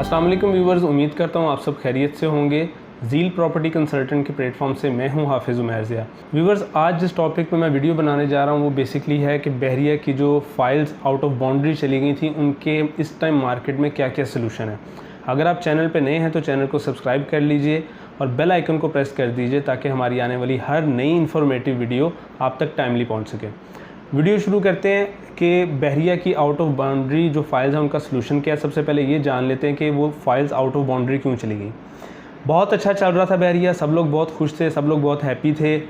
अस्सलाम वालेकुम व्यूवर्स, उम्मीद करता हूँ आप सब खैरियत से होंगे। ज़ील प्रॉपर्टी कंसल्टेंट के प्लेटफॉर्म से मैं हूँ हाफिज़ उमैर ज़िया। व्यूवर्स, आज जिस टॉपिक पे मैं वीडियो बनाने जा रहा हूँ वो बेसिकली है कि बहरिया की जो फाइल्स आउट ऑफ बाउंड्री चली गई थी उनके इस टाइम मार्केट में क्या क्या सोल्यूशन है। अगर आप चैनल पर नए हैं तो चैनल को सब्सक्राइब कर लीजिए और बेल आइकन को प्रेस कर दीजिए ताकि हमारी आने वाली हर नई इन्फॉर्मेटिव वीडियो आप तक टाइमली पहुँच सके। वीडियो शुरू करते हैं कि बहरिया की आउट ऑफ बाउंड्री जो फाइल्स हैं उनका सलूशन क्या है। सबसे पहले ये जान लेते हैं कि वो फाइल्स आउट ऑफ बाउंड्री क्यों चली गई। बहुत अच्छा चल रहा था बहरिया, सब लोग बहुत खुश थे, सब लोग बहुत हैप्पी थे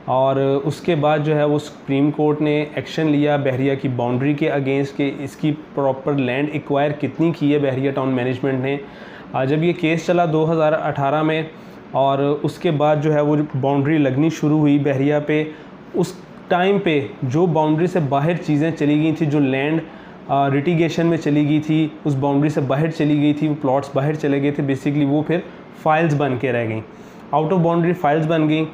और उसके बाद जो है वो सुप्रीम कोर्ट ने एक्शन लिया बहरिया की बाउंड्री के अगेंस्ट के इसकी प्रॉपर लैंड एक्वायर कितनी की है बहरिया टाउन मैनेजमेंट ने। जब ये केस चला 2018 में और उसके बाद जो है वो बाउंड्री लगनी शुरू हुई बहरिया पे, उस टाइम पे जो बाउंड्री से बाहर चीज़ें चली गई थी, जो लैंड लिटिगेशन में चली गई थी, उस बाउंड्री से बाहर चली गई थी, वो प्लॉट्स बाहर चले गए थे, बेसिकली वो फिर फाइल्स बन के रह गई, आउट ऑफ बाउंड्री फाइल्स बन गई।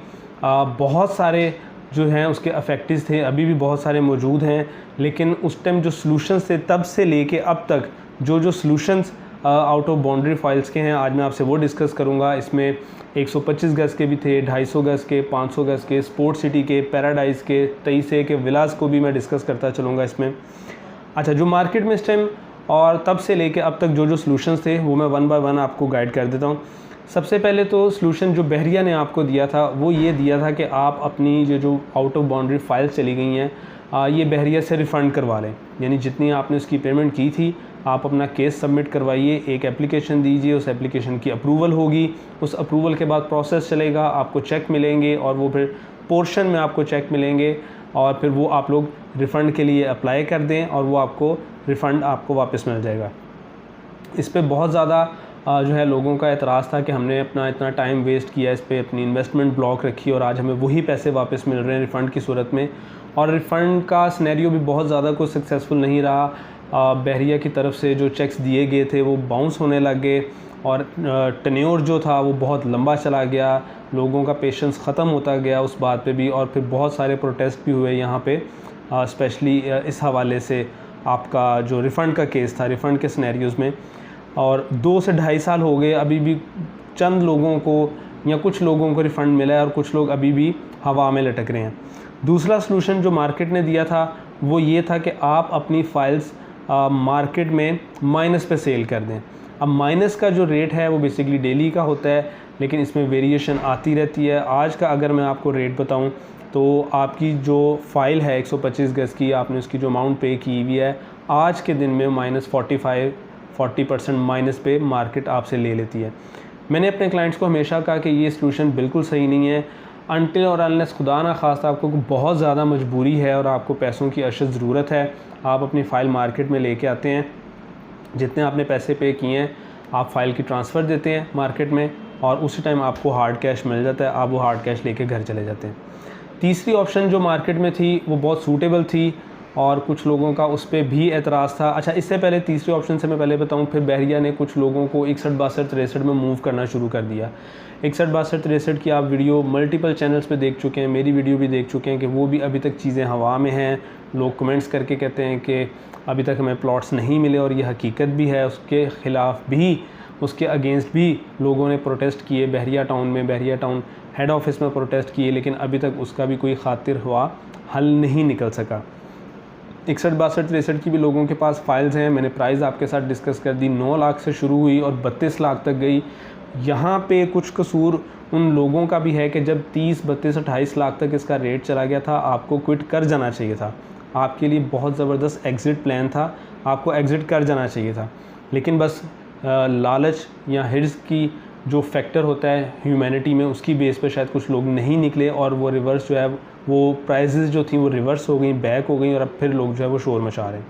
बहुत सारे जो हैं उसके अफेक्टिव्स थे, अभी भी बहुत सारे मौजूद हैं, लेकिन उस टाइम जो सॉल्यूशंस थे तब से लेके अब तक जो solutions out of boundary files के हैं, आज मैं आपसे वो डिस्कस करूंगा। इसमें 125 गज़ के भी थे, 250 गज़ के, 500 गज़ के, स्पोर्ट सिटी के, पैराडाइज़ के, 23 के विलास को भी मैं डिस्कस करता चलूँगा इसमें। अच्छा, जो मार्केट में इस टाइम और तब से लेके अब तक जो सॉल्यूशंस थे वो मैं वन बाय वन आपको गाइड कर देता हूँ। सबसे पहले तो सॉल्यूशन जो बहरिया ने आपको दिया था वो ये दिया था कि आप अपनी ये जो आउट ऑफ बाउंड्री फाइल्स चली गई हैं ये बहरिया से रिफ़ंड करवा लें। यानी जितनी आपने उसकी पेमेंट की थी आप अपना केस सबमिट करवाइए, एक एप्लीकेशन दीजिए, उस एप्लीकेशन की अप्रूवल होगी, उस अप्रूवल के बाद प्रोसेस चलेगा, आपको चेक मिलेंगे और वो फिर पोर्शन में आपको चेक मिलेंगे और फिर वो आप लोग रिफ़ंड के लिए अप्लाई कर दें और वो आपको रिफ़ंड आपको वापस मिल जाएगा। इस पर बहुत ज़्यादा जो है लोगों का एतराज़ था कि हमने अपना इतना टाइम वेस्ट किया, इस पर अपनी इन्वेस्टमेंट ब्लॉक रखी और आज हमें वही पैसे वापस मिल रहे हैं रिफ़ंड की सूरत में। और रिफ़ंड का सिनेरियो भी बहुत ज़्यादा कुछ सक्सेसफुल नहीं रहा। बहरिया की तरफ से जो चेक्स दिए गए थे वो बाउंस होने लग गए और टेन्योर जो था वो बहुत लंबा चला गया, लोगों का पेशेंस ख़त्म होता गया उस बात पे भी। और फिर बहुत सारे प्रोटेस्ट भी हुए यहाँ पे, स्पेशली इस हवाले से आपका जो रिफ़ंड का केस था, रिफ़ंड के सिनेरियोज़ में। और 2 से 2.5 साल हो गए, अभी भी चंद लोगों को या कुछ लोगों को रिफ़ंड मिला है और कुछ लोग अभी भी हवा में लटक रहे हैं। दूसरा सलूशन जो मार्केट ने दिया था वो ये था कि आप अपनी फ़ाइल्स मार्केट में माइनस पे सेल कर दें। अब माइनस का जो रेट है वो बेसिकली डेली का होता है, लेकिन इसमें वेरिएशन आती रहती है। आज का अगर मैं आपको रेट बताऊं तो आपकी जो फ़ाइल है 125 गज़ की, आपने उसकी जो अमाउंट पे की हुई है आज के दिन में -40% माइनस पे मार्केट आपसे ले लेती है। मैंने अपने क्लाइंट्स को हमेशा कहा कि ये सलूशन बिल्कुल सही नहीं है। अनटिल और अनलेस खुदा ना खास्ता आपको बहुत ज़्यादा मजबूरी है और आपको पैसों की अशद ज़रूरत है, आप अपनी फ़ाइल मार्केट में लेके आते हैं, जितने आपने पैसे पे किए हैं आप फ़ाइल की ट्रांसफ़र देते हैं मार्केट में और उसी टाइम आपको हार्ड कैश मिल जाता है, आप वो हार्ड कैश लेके घर चले जाते हैं। तीसरी ऑप्शन जो मार्केट में थी वो बहुत सूटेबल थी और कुछ लोगों का उस पर भी एतराज़ था। अच्छा, इससे पहले तीसरी ऑप्शन से मैं पहले बताऊं, फिर बहरिया ने कुछ लोगों को 61, 62, 63 में मूव करना शुरू कर दिया। 61, 62, 63 की आप वीडियो मल्टीपल चैनल्स पे देख चुके हैं, मेरी वीडियो भी देख चुके हैं कि वो भी अभी तक चीज़ें हवा में हैं। लोग कमेंट्स करके कहते हैं कि अभी तक हमें प्लॉट्स नहीं मिले और ये हकीकत भी है। उसके ख़िलाफ़ भी, उसके अगेंस्ट भी लोगों ने प्रोटेस्ट किए बहरिया टाउन में, बहरिया टाउन हेड ऑफिस में प्रोटेस्ट किए, लेकिन अभी तक उसका भी कोई खातिर हुआ हल नहीं निकल सका। 61, 62, 63 की भी लोगों के पास फाइल्स हैं। मैंने प्राइस आपके साथ डिस्कस कर दी, 9 लाख से शुरू हुई और 32 लाख तक गई। यहाँ पे कुछ कसूर उन लोगों का भी है कि जब 30, 32, 28 लाख तक इसका रेट चला गया था आपको क्विट कर जाना चाहिए था। आपके लिए बहुत ज़बरदस्त एग्ज़िट प्लान था, आपको एग्ज़िट कर जाना चाहिए था, लेकिन बस लालच या हिर्स की जो फैक्टर होता है ह्यूमैनिटी में, उसकी बेस पे शायद कुछ लोग नहीं निकले और वो रिवर्स जो है वो प्राइसेस जो थी वो रिवर्स हो गई, बैक हो गई और अब फिर लोग जो है वो शोर मचा रहे हैं।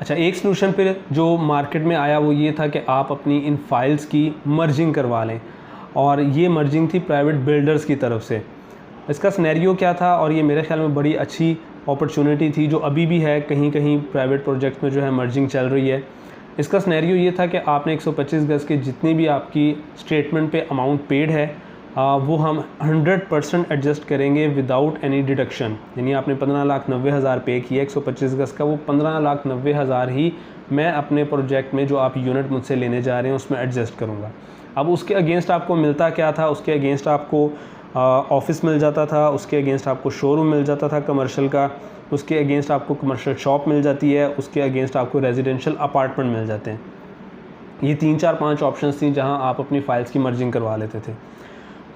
अच्छा, एक सलूशन फिर जो मार्केट में आया वो ये था कि आप अपनी इन फाइल्स की मर्जिंग करवा लें और ये मर्जिंग थी प्राइवेट बिल्डर्स की तरफ से। इसका सिनेरियो क्या था और ये मेरे ख्याल में बड़ी अच्छी अपॉर्चुनिटी थी जो अभी भी है, कहीं कहीं प्राइवेट प्रोजेक्ट में जो है मर्जिंग चल रही है। इसका सिनेरियो ये था कि आपने 125 गज़ के जितनी भी आपकी स्टेटमेंट पे अमाउंट पेड है वो हम 100% एडजस्ट करेंगे विदाउट एनी डिडक्शन। यानी आपने 15,90,000 पे किया 125 गज़ का, वो 15,90,000 ही मैं अपने प्रोजेक्ट में जो आप यूनिट मुझसे लेने जा रहे हैं उसमें एडजस्ट करूँगा। अब उसके अगेंस्ट आपको मिलता क्या था, उसके अगेंस्ट आपको ऑफिस मिल जाता था, उसके अगेंस्ट आपको शोरूम मिल जाता था कमर्शियल का, उसके अगेंस्ट आपको कमर्शियल शॉप मिल जाती है, उसके अगेंस्ट आपको रेजिडेंशियल अपार्टमेंट मिल जाते हैं। ये 3 4 5 ऑप्शंस थी जहां आप अपनी फ़ाइल्स की मर्जिंग करवा लेते थे।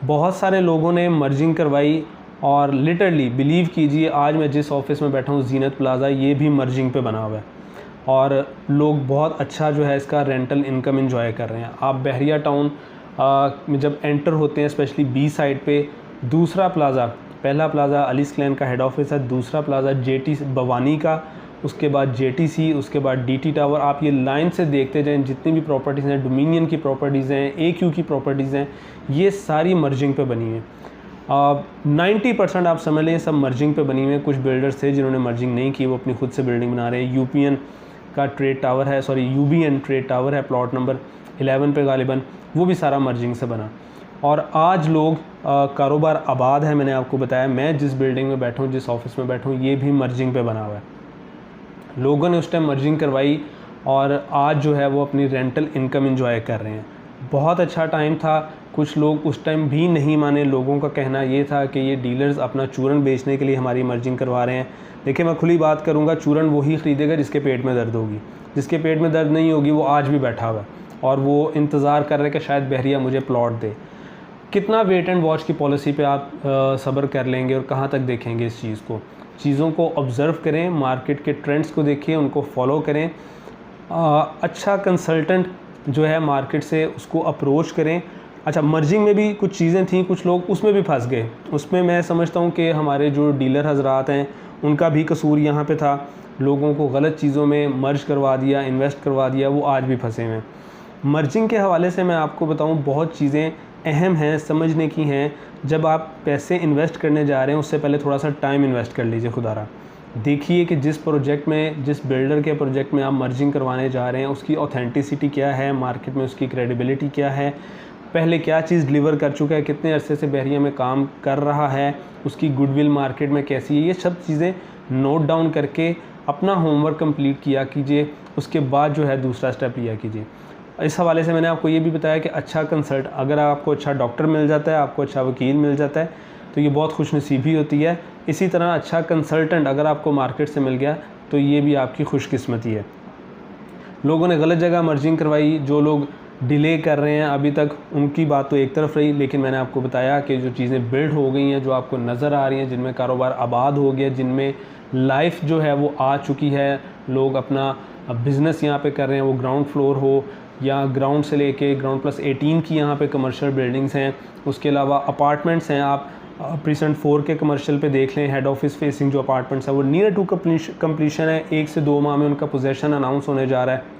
बहुत सारे लोगों ने मर्जिंग करवाई और लिटरली बिलीव कीजिए आज मैं जिस ऑफिस में बैठा हूँ जीनत प्लाज़ा, ये भी मर्जिंग पे बना हुआ है और लोग बहुत अच्छा जो है इसका रेंटल इनकम एंजॉय कर रहे हैं। आप बहरिया टाउन में जब एंटर होते हैं स्पेशली बी साइड पे, दूसरा प्लाज़ा, पहला प्लाज़ा अलीस क्लैन का हेड ऑफिस है, दूसरा प्लाज़ा जेटी भवानी का, उसके बाद जेटीसी, उसके बाद डीटी टावर। आप ये लाइन से देखते जाएं, जितनी भी प्रॉपर्टीज़ हैं, डोमिनियन की प्रॉपर्टीज़ हैं, AQ की प्रॉपर्टीज़ हैं, ये सारी मर्जिंग पे बनी हैं। 90% आप समझ लें सब मर्जिंग पे बनी हुई हैं। कुछ बिल्डर्स थे जिन्होंने मर्जिंग नहीं की, वो अपनी खुद से बिल्डिंग बना रहे हैं। यूपीएन का ट्रेड टावर है, सॉरी यूबीएन ट्रेड टावर है प्लॉट नंबर 11 पे गालिबन, वो भी सारा मर्जिंग से बना। और आज लोग कारोबार आबाद है। मैंने आपको बताया मैं जिस बिल्डिंग में बैठा हूँ, जिस ऑफिस में बैठा हूँ, ये भी मर्जिंग पे बना हुआ है। लोगों ने उस टाइम मर्जिंग करवाई और आज जो है वो अपनी रेंटल इनकम एंजॉय कर रहे हैं। बहुत अच्छा टाइम था। कुछ लोग उस टाइम भी नहीं माने। लोगों का कहना ये था कि ये डीलर्स अपना चूरन बेचने के लिए हमारी मर्जिंग करवा रहे हैं। देखिए मैं खुली बात करूँगा, चूरन वही ख़रीदेगा जिसके पेट में दर्द होगी। जिसके पेट में दर्द नहीं होगी वो आज भी बैठा हुआ है और वो इंतज़ार कर रहे हैं कि शायद बहरिया मुझे प्लॉट दे। कितना वेट एंड वॉच की पॉलिसी पे आप सब्र कर लेंगे और कहाँ तक देखेंगे इस चीज़ को। चीज़ों को ऑब्ज़र्व करें, मार्केट के ट्रेंड्स को देखिए, उनको फॉलो करें। अच्छा कंसल्टेंट जो है मार्केट से उसको अप्रोच करें। अच्छा, मर्जिंग में भी कुछ चीज़ें थी, कुछ लोग उसमें भी फंस गए। उसमें मैं समझता हूँ कि हमारे जो डीलर हजरात हैं उनका भी कसूर यहाँ पे था। लोगों को गलत चीज़ों में मर्ज करवा दिया, इन्वेस्ट करवा दिया, वो आज भी फंसे हुए हैं। मर्जिंग के हवाले से मैं आपको बताऊँ बहुत चीज़ें अहम हैं, समझने की हैं। जब आप पैसे इन्वेस्ट करने जा रहे हैं उससे पहले थोड़ा सा टाइम इन्वेस्ट कर लीजिए खुदारा। देखिए कि जिस प्रोजेक्ट में, जिस बिल्डर के प्रोजेक्ट में आप मर्जिंग करवाने जा रहे हैं उसकी ऑथेंटिसिटी क्या है, मार्केट में उसकी क्रेडिबिलिटी क्या है, पहले क्या चीज़ डिलीवर कर चुका है, कितने अरसे से बहरिया में काम कर रहा है, उसकी गुडविल मार्केट में कैसी है। ये सब चीज़ें नोट डाउन करके अपना होमवर्क कंप्लीट किया कीजिए। उसके बाद जो है दूसरा स्टेप लिया कीजिए। इस हवाले से मैंने आपको ये भी बताया कि अच्छा कंसल्ट, अगर आपको अच्छा डॉक्टर मिल जाता है, आपको अच्छा वकील मिल जाता है तो ये बहुत खुशनसीबी होती है। इसी तरह अच्छा कंसल्टेंट अगर आपको मार्केट से मिल गया तो ये भी आपकी खुशकिस्मती है। लोगों ने गलत जगह मर्जिंग करवाई, जो लोग डिले कर रहे हैं अभी तक, उनकी बात तो एक तरफ रही, लेकिन मैंने आपको बताया कि जो चीज़ें बिल्ड हो गई हैं, जो आपको नज़र आ रही हैं, जिनमें कारोबार आबाद हो गया, जिनमें लाइफ जो है वो आ चुकी है, लोग अपना बिज़नेस यहाँ पे कर रहे हैं, वो ग्राउंड फ्लोर हो या ग्राउंड से लेके ग्राउंड प्लस 18 की यहाँ पे कमर्शियल बिल्डिंग्स हैं। उसके अलावा अपार्टमेंट्स हैं। आप प्रीसेंट 4 के कमर्शियल पे देख लें, हेड ऑफिस फेसिंग जो अपार्टमेंट्स हैं वो नियर टू कंप्लीशन है। 1 से 2 माह में उनका पोजेसन अनाउंस होने जा रहा है।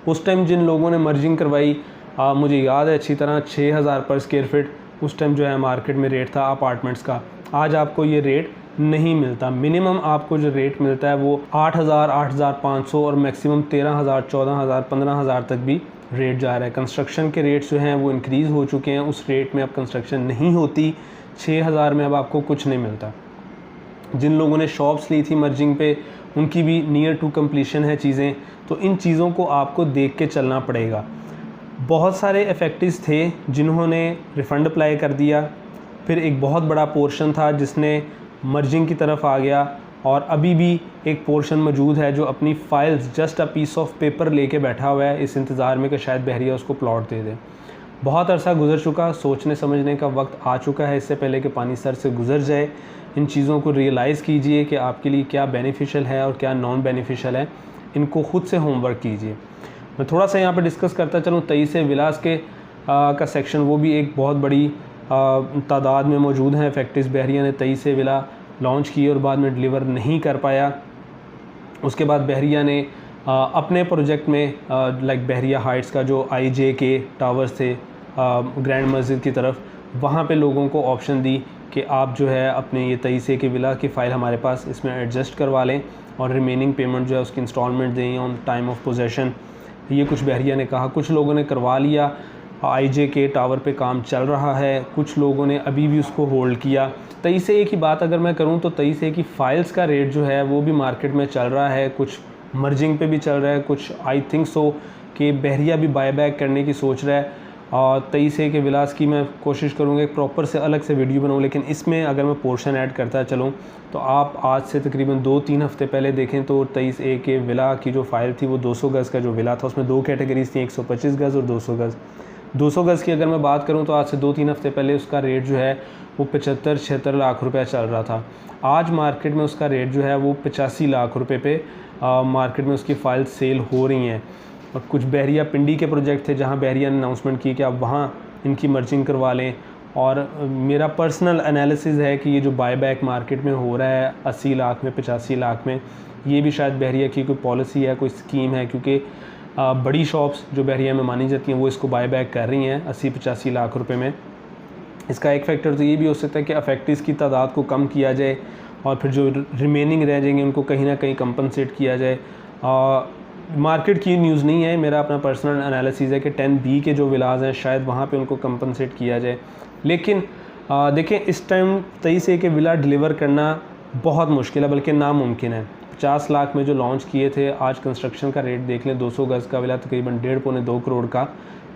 उस टाइम जिन लोगों ने मर्जिंग करवाई, मुझे याद है अच्छी तरह, 6000 पर स्क्वायर फीट उस टाइम जो है मार्केट में रेट था अपार्टमेंट्स का। आज आपको ये रेट नहीं मिलता। मिनिमम आपको जो रेट मिलता है वो 8000, 8500 और मैक्सिमम 13000, 14000, 15000 तक भी रेट जा रहा है। कंस्ट्रक्शन के रेट्स जो हैं वो इंक्रीज़ हो चुके हैं। उस रेट में अब कंस्ट्रक्शन नहीं होती। 6000 में अब आपको कुछ नहीं मिलता। जिन लोगों ने शॉप्स ली थी मर्जिंग पे, उनकी भी नियर टू कंप्लीशन है चीज़ें। तो इन चीज़ों को आपको देख के चलना पड़ेगा। बहुत सारे इफेक्टिव्स थे जिन्होंने रिफ़ंड अप्लाई कर दिया, फिर एक बहुत बड़ा पोर्शन था जिसने मर्जिंग की तरफ आ गया, और अभी भी एक पोर्शन मौजूद है जो अपनी files, just a piece of paper लेके बैठा हुआ है इस इंतज़ार में कि शायद बहरिया उसको प्लॉट दे दे। बहुत अरसा गुजर चुका, सोचने समझने का वक्त आ चुका है। इससे पहले कि पानी सर से गुजर जाए, इन चीज़ों को रियलाइज़ कीजिए कि आपके लिए क्या बेनिफिशियल है और क्या नॉन बेनिफिशियल है। इनको खुद से होमवर्क कीजिए। मैं थोड़ा सा यहाँ पे डिस्कस करता चलूँ 23 विलास के का सेक्शन, वो भी एक बहुत बड़ी तादाद में मौजूद हैं। इफेक्टिव बहरिया ने 23 विला लॉन्च की और बाद में डिलीवर नहीं कर पाया। उसके बाद बहरिया ने अपने प्रोजेक्ट में लाइक बहरिया हाइट्स का जो IJK टावर्स थे ग्रैंड मस्जिद की तरफ, वहाँ पे लोगों को ऑप्शन दी कि आप जो है अपने ये 23 की विला की फ़ाइल हमारे पास इसमें एडजस्ट करवा लें और रिमेनिंग पेमेंट जो है उसकी इंस्टॉलमेंट दें ऑन टाइम ऑफ पोजेशन। ये कुछ बहरिया ने कहा। कुछ लोगों ने करवा लिया। IJK टावर पे काम चल रहा है। कुछ लोगों ने अभी भी उसको होल्ड किया। 23 की बात अगर मैं करूं तो 23 की फ़ाइल्स का रेट जो है वो भी मार्केट में चल रहा है। कुछ मर्जिंग पे भी चल रहा है, कुछ आई थिंक सो कि बहरिया भी बायबैक करने की सोच रहा है। और 23A के विलास की मैं कोशिश करूँगा एक प्रॉपर से अलग से वीडियो बनाऊँ, लेकिन इसमें अगर मैं पोर्शन ऐड करता चलूँ तो आप आज से तकरीबन 2-3 हफ्ते पहले देखें तो 23A के विला की जो फाइल थी वो 200 गज़ का जो विला था, उसमें 2 कैटेगरीज थी, 125 गज़ और 200 गज़। 200 गज़ की अगर मैं बात करूँ तो आज से 2-3 हफ्ते पहले उसका रेट जो है वो 75-76 लाख रुपये चल रहा था। आज मार्केट में उसका रेट जो है वो 85 लाख रुपये पे मार्केट में उसकी फ़ाइल सेल हो रही हैं। और कुछ बहरिया पिंडी के प्रोजेक्ट थे जहां बहरिया ने अनाउंसमेंट की कि आप वहां इनकी मर्जिंग करवा लें। और मेरा पर्सनल एनालिसिस है कि ये जो बायबैक मार्केट में हो रहा है 80 लाख में, 85 लाख में, ये भी शायद बहरिया की कोई पॉलिसी है, कोई स्कीम है, क्योंकि बड़ी शॉप्स जो बहरिया में मानी जाती हैं वो इसको बायबैक कर रही हैं 80-85 लाख रुपए में। इसका एक फैक्टर तो ये भी हो सकता है कि अफेक्टिव्स की तादाद को कम किया जाए और फिर जो रिमेनिंग रह जाएंगे उनको कहीं ना कहीं कंपनसेट किया जाए। मार्केट की न्यूज़ नहीं है, मेरा अपना पर्सनल एनालिसिस है कि 10B के जो विलाज हैं शायद वहाँ पे उनको कंपनसेट किया जाए। लेकिन देखें इस टाइम 23A के विला डिलीवर करना बहुत मुश्किल है, बल्कि नामुमकिन है। 50 लाख में जो लॉन्च किए थे, आज कंस्ट्रक्शन का रेट देख लें, 200 गज़ का विला तकरीबन 1.5-2 करोड़ का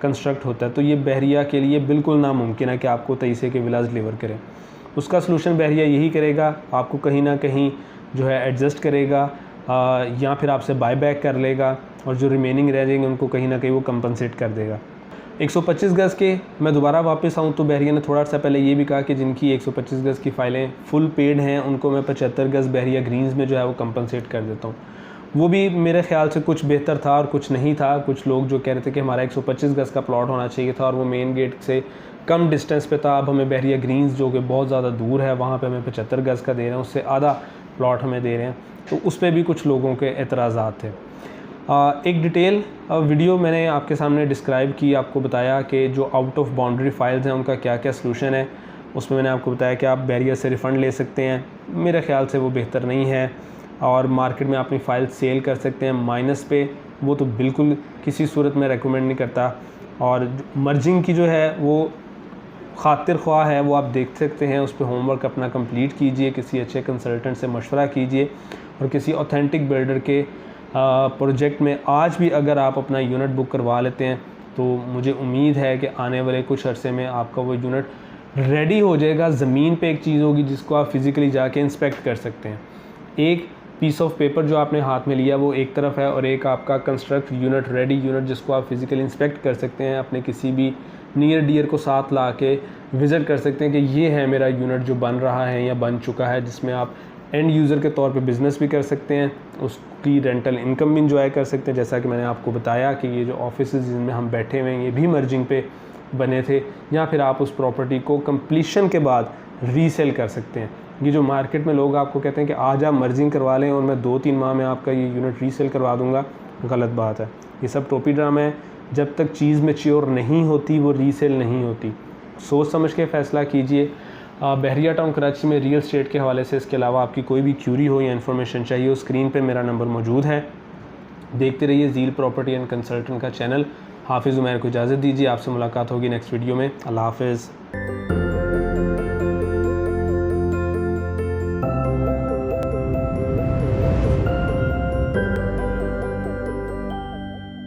कंस्ट्रक्ट होता है। तो ये बहरिया के लिए बिल्कुल नामुमकिन है कि आपको 23A के विलाज डिलीवर करें। उसका सलूशन बहरिया यही करेगा, आपको कहीं ना कहीं जो है एडजस्ट करेगा या फिर आपसे बायबैक कर लेगा और जो रिमेनिंग रह जाएंगे उनको कहीं ना कहीं वो कंपनसेट कर देगा। 125 गज़ के मैं दोबारा वापस आऊँ तो बहरिया ने थोड़ा सा पहले ये भी कहा कि जिनकी 125 गज़ की फ़ाइलें फुल पेड हैं उनको मैं 75 गज़ बहरिया ग्रीन्स में जो है वो कंपनसेट कर देता हूँ। वो भी मेरे ख्याल से कुछ बेहतर था और कुछ नहीं था। कुछ लोग जो कह रहे थे कि हमारा 125 गज़ का प्लॉट होना चाहिए था और वो मेन गेट से कम डिस्टेंस पे था, अब हमें बहरिया ग्रीन्स जो कि बहुत ज़्यादा दूर है वहाँ पे हमें 75 गज़ का दे रहे हैं, उससे आधा प्लॉट हमें दे रहे हैं। तो उस पर भी कुछ लोगों के एतराज़ात थे। एक डिटेल वीडियो मैंने आपके सामने डिस्क्राइब की, आपको बताया कि जो आउट ऑफ बाउंड्री फाइल्स हैं उनका क्या क्या सलूशन है। उसमें मैंने आपको बताया कि आप बहरिया से रिफ़ंड ले सकते हैं, मेरे ख्याल से वो बेहतर नहीं है। और मार्केट में अपनी फ़ाइल सेल कर सकते हैं माइनस पे, वो तो बिल्कुल किसी सूरत में रेकमेंड नहीं करता। और मर्जिंग की जो है वो खातिर ख्वाह है, वो आप देख सकते हैं, उस पर होमवर्क अपना कंप्लीट कीजिए, किसी अच्छे कंसल्टेंट से मशवरा कीजिए और किसी ऑथेंटिक बिल्डर के प्रोजेक्ट में आज भी अगर आप अपना यूनिट बुक करवा लेते हैं तो मुझे उम्मीद है कि आने वाले कुछ अरसे में आपका वो यूनिट रेडी हो जाएगा। ज़मीन पे एक चीज़ होगी जिसको आप फिज़िकली जाके इंस्पेक्ट कर सकते हैं। एक पीस ऑफ पेपर जो आपने हाथ में लिया वो एक तरफ है और एक आपका कंस्ट्रक्ट यूनिट, रेडी यूनिट जिसको आप फिज़िकली इंस्पेक्ट कर सकते हैं, अपने किसी भी नियर डियर को साथ ला के विज़िट कर सकते हैं कि ये है मेरा यूनिट जो बन रहा है या बन चुका है, जिसमें आप एंड यूज़र के तौर पे बिज़नेस भी कर सकते हैं, उसकी रेंटल इनकम भी इंजॉय कर सकते हैं। जैसा कि मैंने आपको बताया कि ये जो ऑफिस जिनमें हम बैठे हुए हैं ये भी मर्जिंग पे बने थे, या फिर आप उस प्रॉपर्टी को कंप्लीशन के बाद रीसेल कर सकते हैं। ये जो मार्केट में लोग आपको कहते हैं कि आज आप मर्जिंग करवा लें और मैं 2-3 माह में आपका ये यूनिट रीसेल करवा दूँगा, गलत बात है। ये सब टोपी ड्रामा है। जब तक चीज़ मैच्योर नहीं होती वो रीसेल नहीं होती। सोच समझ के फ़ैसला कीजिए। बहरिया टाउन कराची में रियल एस्टेट के हवाले से इसके अलावा आपकी कोई भी क्यूरी हो या इन्फॉर्मेशन चाहिए हो, स्क्रीन पे मेरा नंबर मौजूद है। देखते रहिए ज़ील प्रॉपर्टी एंड कंसल्टेंट का चैनल। हाफिज़ उमैर को इजाज़त दीजिए, आपसे मुलाकात होगी नेक्स्ट वीडियो में। अल्लाह हाफिज़।